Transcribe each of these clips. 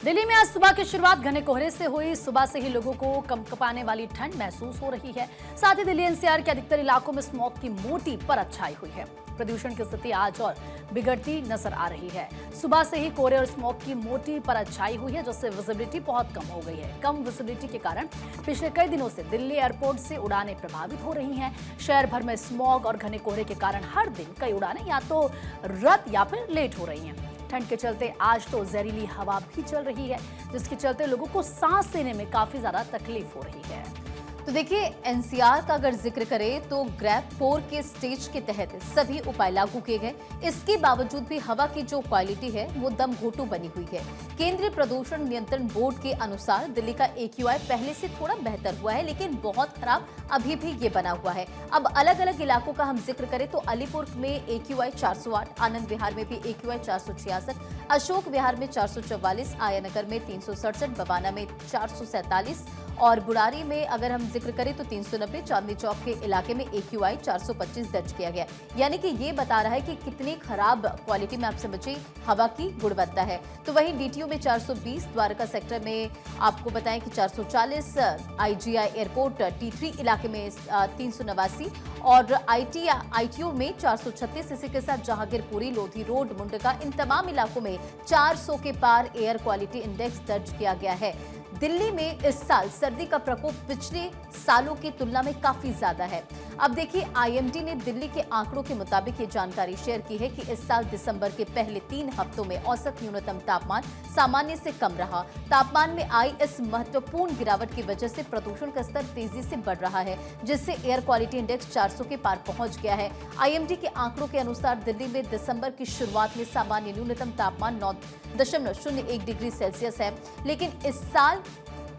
दिल्ली में आज सुबह की शुरुआत घने कोहरे से हुई। सुबह से ही लोगों को कंपकपाने वाली ठंड महसूस हो रही है। साथ ही दिल्ली एनसीआर के अधिकतर इलाकों में स्मॉग की मोटी परत छाई हुई है। प्रदूषण की स्थिति आज और बिगड़ती नजर आ रही है। सुबह से ही कोहरे और स्मॉग की मोटी परत छाई हुई है, जिससे विजिबिलिटी बहुत कम हो गई है। कम विजिबिलिटी के कारण पिछले कई दिनों से दिल्ली एयरपोर्ट से उड़ानें प्रभावित हो रही हैं। शहर भर में स्मॉग और घने कोहरे के कारण हर दिन कई उड़ानें या तो रद्द या फिर लेट हो रही हैं। ठंड के चलते आज तो जहरीली हवा भी चल रही है, जिसके चलते लोगों को सांस लेने में काफी ज्यादा तकलीफ हो रही है। तो देखिए, एनसीआर का अगर जिक्र करें तो ग्रैप 4 के स्टेज के तहत सभी उपाय लागू किए गए। इसके बावजूद भी हवा की जो क्वालिटी है वो दम घोटू बनी हुई है। केंद्रीय प्रदूषण नियंत्रण बोर्ड के अनुसार दिल्ली का AQI पहले से थोड़ा बेहतर हुआ है, लेकिन बहुत खराब अभी भी ये बना हुआ है। अब अलग अलग इलाकों का हम जिक्र करें तो अलीपुर में AQI 408, आनंद विहार में भी AQI 466, अशोक विहार में 444, आयानगर में 367, बवाना में 447 और बुरारी में अगर हम जिक्र करें तो 390, चांदनी चौक के इलाके में AQI 425 दर्ज किया गया। यानी कि ये बता रहा है कि कितनी खराब क्वालिटी में आप समझिए हवा की गुणवत्ता है। तो वहीं DTO में 420, द्वारका सेक्टर में आपको बताएं कि 440, IGI एयरपोर्ट T3 इलाके में 389 और ITO में 436। इसी के साथ जहांगीरपुरी, लोधी रोड, मुंडका, इन तमाम इलाकों में 400 के पार एयर क्वालिटी इंडेक्स दर्ज किया गया है। दिल्ली में इस साल सर्दी का प्रकोप पिछले सालों की तुलना में काफी ज्यादा है। अब देखिए, IMD ने दिल्ली के आंकड़ों के मुताबिक ये जानकारी शेयर की है कि इस साल दिसंबर के पहले 3 हफ्तों में औसत न्यूनतम तापमान सामान्य से कम रहा। तापमान में आई इस महत्वपूर्ण गिरावट की वजह से प्रदूषण का स्तर तेजी से बढ़ रहा है, जिससे एयर क्वालिटी इंडेक्स 400 के पार पहुंच गया है। IMD के आंकड़ों के अनुसार दिल्ली में दिसंबर की शुरुआत में सामान्य न्यूनतम तापमान 9.01 डिग्री सेल्सियस है, लेकिन इस साल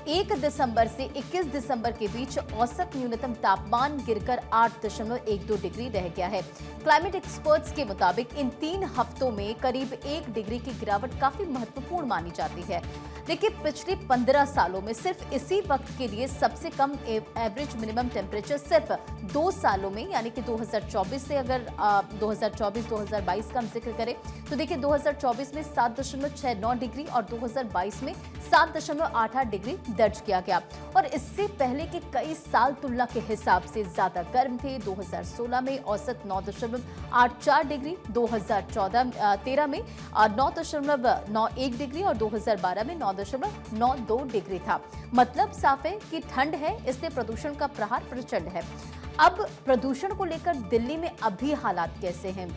1 दिसंबर से 21 दिसंबर के बीच औसत न्यूनतम तापमान गिरकर 8.12 डिग्री रह गया है। क्लाइमेट एक्सपर्ट्स के मुताबिक इन 3 हफ्तों में करीब 1 डिग्री की गिरावट काफी महत्वपूर्ण मानी जाती है। देखिए, पिछले 15 सालों में सिर्फ इसी वक्त के लिए सबसे कम एवरेज मिनिमम टेम्परेचर सिर्फ 2 सालों में, यानी कि 2024 से अगर 2024-2022 का हम जिक्र करें तो देखिए 2024 में 7.69 डिग्री और 2022 में 7.88 डिग्री दर्ज किया गया। और इससे पहले के कई साल तुलना के हिसाब से ज्यादा गर्म थे। 2016 में औसत 9.84 डिग्री, 2013 में 9.91 डिग्री और 2012 में 9.92 डिग्री था। मतलब साफ है कि ठंड है, इसलिए प्रदूषण का प्रहार प्रचंड है। अब प्रदूषण को लेकर दिल्ली में अभी हालात कैसे हैं?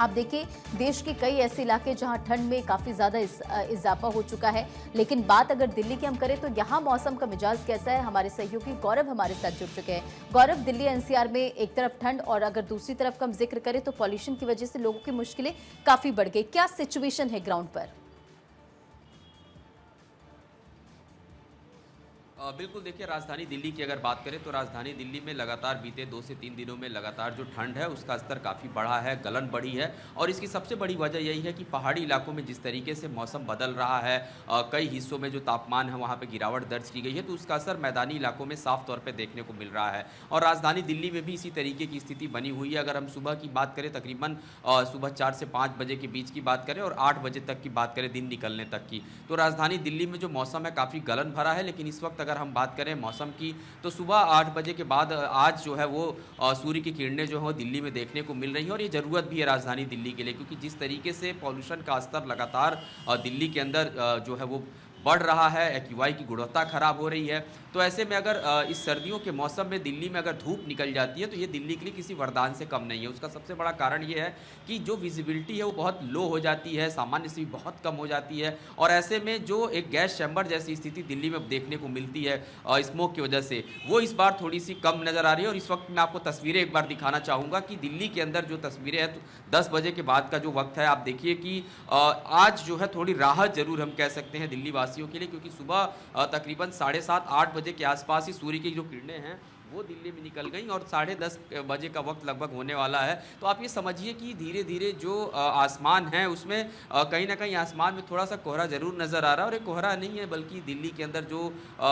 आप देखिए, देश के कई ऐसे इलाके जहां ठंड में काफी ज्यादा इजाफा हो चुका है, लेकिन बात अगर दिल्ली की हम करें तो यहां मौसम का मिजाज कैसा है? हमारे सहयोगी गौरव हमारे साथ जुड़ चुके हैं। गौरव, दिल्ली NCR में एक तरफ ठंड और अगर दूसरी तरफ का हम जिक्र करें तो पॉल्यूशन की वजह से लोगों की मुश्किलें काफी बढ़ गई। क्या सिचुएशन है ग्राउंड पर? बिल्कुल, देखिए, राजधानी दिल्ली की अगर बात करें तो राजधानी दिल्ली में लगातार बीते 2 से 3 दिनों में लगातार जो ठंड है उसका स्तर काफ़ी बढ़ा है, गलन बढ़ी है। और इसकी सबसे बड़ी वजह यही है कि पहाड़ी इलाकों में जिस तरीके से मौसम बदल रहा है, कई हिस्सों में जो तापमान है वहाँ पे गिरावट दर्ज की गई है, तो उसका असर मैदानी इलाकों में साफ तौर पर देखने को मिल रहा है। और राजधानी दिल्ली में भी इसी तरीके की स्थिति बनी हुई है। अगर हम सुबह की बात करें, तकरीबन सुबह 4 से 5 बजे के बीच की बात करें और 8 बजे तक की बात करें दिन निकलने तक की, तो राजधानी दिल्ली में जो मौसम है काफ़ी गलन भरा है। लेकिन इस वक्त अगर हम बात करें मौसम की तो सुबह 8 बजे के बाद आज जो है वो सूर्य की किरणें जो है दिल्ली में देखने को मिल रही हैं। और ये ज़रूरत भी है राजधानी दिल्ली के लिए, क्योंकि जिस तरीके से पॉल्यूशन का स्तर लगातार दिल्ली के अंदर जो है वो बढ़ रहा है, AQI की गुणवत्ता खराब हो रही है। तो ऐसे में अगर इस सर्दियों के मौसम में दिल्ली में अगर धूप निकल जाती है तो ये दिल्ली के लिए किसी वरदान से कम नहीं है। उसका सबसे बड़ा कारण ये है कि जो विजिबिलिटी है वो बहुत लो हो जाती है, सामान्य से भी बहुत कम हो जाती है। और ऐसे में जो एक गैस चैम्बर जैसी स्थिति दिल्ली में देखने को मिलती है स्मोक की वजह से, वो इस बार थोड़ी सी कम नज़र आ रही है। और इस वक्त मैं आपको तस्वीरें एक बार दिखाना चाहूँगा कि दिल्ली के अंदर जो तस्वीरें हैं, तो 10 बजे के बाद का जो वक्त है, आप देखिए कि आज जो है थोड़ी राहत जरूर हम कह सकते हैं दिल्ली वासियों के लिए, क्योंकि सुबह तकरीबन 7:30-8 बजे के आसपास ही सूर्य की जो किरणें हैं वो दिल्ली में निकल गई और 10:30 बजे का वक्त लगभग होने वाला है। तो आप ये समझिए कि धीरे धीरे जो आसमान है उसमें कहीं ना कहीं आसमान में थोड़ा सा कोहरा जरूर नज़र आ रहा है, और ये कोहरा नहीं है बल्कि दिल्ली के अंदर जो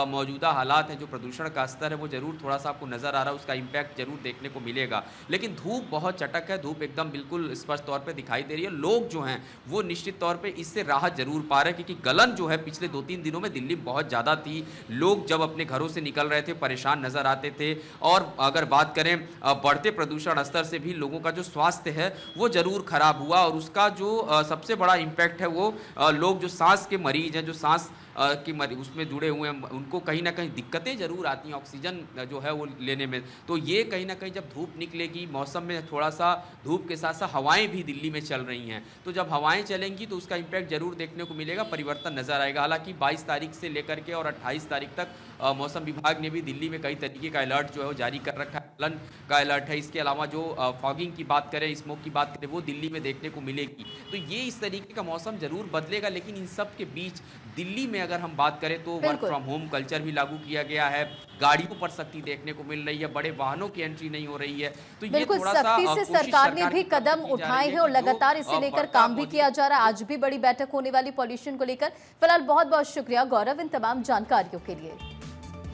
मौजूदा हालात हैं, जो प्रदूषण का स्तर है वो जरूर थोड़ा सा आपको नज़र आ रहा है, उसका इम्पैक्ट जरूर देखने को मिलेगा। लेकिन धूप बहुत चटक है, धूप एकदम बिल्कुल स्पष्ट तौर पर दिखाई दे रही है। लोग जो हैं वो निश्चित तौर पर इससे राहत जरूर पा रहे हैं, क्योंकि गलन जो है पिछले 2-3 दिनों में दिल्ली में बहुत ज़्यादा थी। लोग जब अपने घरों से निकल रहे थे परेशान नजर आते थे, और अगर बात करें बढ़ते प्रदूषण स्तर से भी लोगों का जो स्वास्थ्य है वो जरूर खराब हुआ, और उसका जो सबसे बड़ा इम्पैक्ट है वो लोग जो सांस के मरीज हैं, जो सांस की मरीज उसमें जुड़े हुए हैं, उनको कहीं ना कहीं दिक्कतें जरूर आती हैं ऑक्सीजन जो है वो लेने में। तो ये कहीं ना कहीं जब धूप निकलेगी, मौसम में थोड़ा सा धूप के साथ साथ हवाएं भी दिल्ली में चल रही हैं, तो जब हवाएं चलेंगी तो उसका इम्पैक्ट जरूर देखने को मिलेगा, परिवर्तन नजर आएगा। हालांकि 22 तारीख से लेकर के और 28 तारीख तक मौसम विभाग ने भी दिल्ली में कई तरीके का अलर्ट जो है वो जारी कर रखा है, गलन का अलर्ट है। इसके अलावा जो फॉगिंग की बात करें, स्मोक की बात करें, वो दिल्ली में देखने को मिलेगी। तो ये इस तरीके का मौसम जरूर बदलेगा, लेकिन इन सब के बीच दिल्ली में अगर हम बात करें तो वर्क फ्रॉम होम कल्चर भी लागू किया गया है, गाड़ियों पर सख्ती देखने को मिल रही है, बड़े वाहनों की एंट्री नहीं हो रही है। तो ये थोड़ा सा सख्ती से सरकार ने भी कदम उठाए हैं और लगातार इसे लेकर काम भी किया जा रहा है। आज भी बड़ी बैठक होने वाली पॉल्यूशन को लेकर। फिलहाल बहुत बहुत शुक्रिया गौरव इन तमाम जानकारियों के लिए।